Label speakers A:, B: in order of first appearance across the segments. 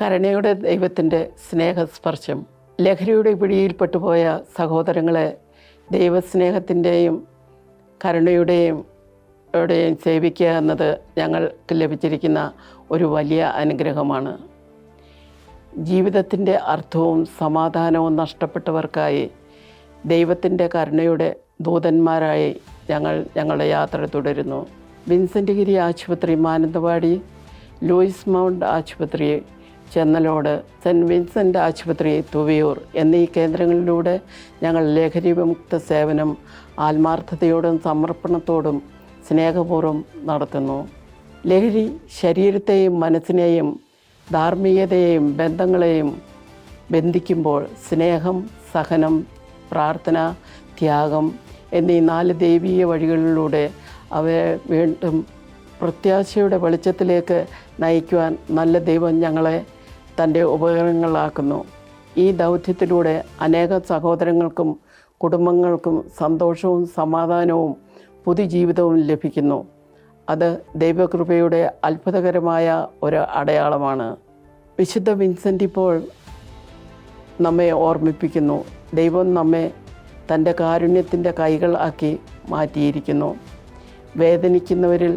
A: കരുണയുടെ ദൈവത്തിൻ്റെ സ്നേഹസ്പർശം. ലഹരിയുടെ പിടിയിൽപ്പെട്ടുപോയ സഹോദരങ്ങളെ ദൈവസ്നേഹത്തിൻ്റെയും കരുണയുടെയും സേവിക്കുക എന്നത് ഞങ്ങൾക്ക് ലഭിച്ചിരിക്കുന്ന ഒരു വലിയ അനുഗ്രഹമാണ്. ജീവിതത്തിൻ്റെ അർത്ഥവും സമാധാനവും നഷ്ടപ്പെട്ടവർക്കായി ദൈവത്തിൻ്റെ കരുണയുടെ ദൂതന്മാരായി ഞങ്ങളുടെ യാത്ര തുടരുന്നു. വിൻസെൻ്റ് ഗിരി ആശുപത്രി മാനന്തവാടി, ലൂയിസ് മൗണ്ട് ആശുപത്രി ചെന്നലോട്, സെൻറ്റ് വിൻസെൻ്റ് ആശുപത്രി തുവിയൂർ എന്നീ കേന്ദ്രങ്ങളിലൂടെ ഞങ്ങൾ ലഹരി വിമുക്ത സേവനം ആത്മാർത്ഥതയോടും സമർപ്പണത്തോടും സ്നേഹപൂർവ്വം നടത്തുന്നു. ലഹരി ശരീരത്തെയും മനസ്സിനെയും ധാർമ്മികതയെയും ബന്ധങ്ങളെയും ബന്ധിക്കുമ്പോൾ സ്നേഹം, സഹനം, പ്രാർത്ഥന, ത്യാഗം എന്നീ 4 ദൈവീയ വഴികളിലൂടെ അവയെ വീണ്ടും പ്രത്യാശയുടെ വെളിച്ചത്തിലേക്ക് നയിക്കുവാൻ നല്ല ദൈവം ഞങ്ങളെ തൻ്റെ ഉപകരണങ്ങളാക്കുന്നു. ഈ ദൗത്യത്തിലൂടെ അനേകം സഹോദരങ്ങൾക്കും കുടുംബങ്ങൾക്കും സന്തോഷവും സമാധാനവും പുതുജീവിതവും ലഭിക്കുന്നു. അത് ദൈവകൃപയുടെ അത്ഭുതകരമായ ഒരു അടയാളമാണ്. വിശുദ്ധ വിൻസെൻ്റ് ഇപ്പോൾ നമ്മെ ഓർമ്മിപ്പിക്കുന്നു, ദൈവം നമ്മെ തൻ്റെ കാരുണ്യത്തിൻ്റെ കൈകൾ ആക്കി മാറ്റിയിരിക്കുന്നു. വേദനിക്കുന്നവരിൽ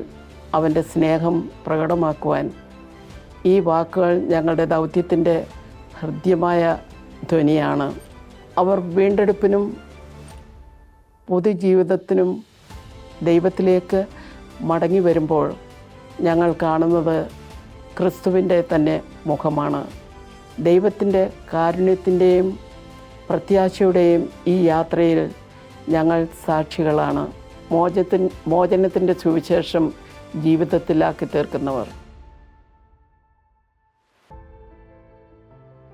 A: അവൻ്റെ സ്നേഹം പ്രകടമാക്കുവാൻ ഈ വാക്കുകൾ ഞങ്ങളുടെ ദൗത്യത്തിൻ്റെ ഹൃദ്യമായ ധ്വനിയാണ്. അവർ വീണ്ടെടുപ്പിനും പുതുജീവിതത്തിനും ദൈവത്തിലേക്ക് മടങ്ങി വരുമ്പോൾ ഞങ്ങൾ കാണുന്നത് ക്രിസ്തുവിൻ്റെ തന്നെ മുഖമാണ്. ദൈവത്തിൻ്റെ കാരുണ്യത്തിൻ്റെയും പ്രത്യാശയുടെയും ഈ യാത്രയിൽ ഞങ്ങൾ സാക്ഷികളാണ്. മോചനത്തിൻ്റെ സുവിശേഷം ജീവിതത്തിലാക്കി തീർക്കുന്നവർ.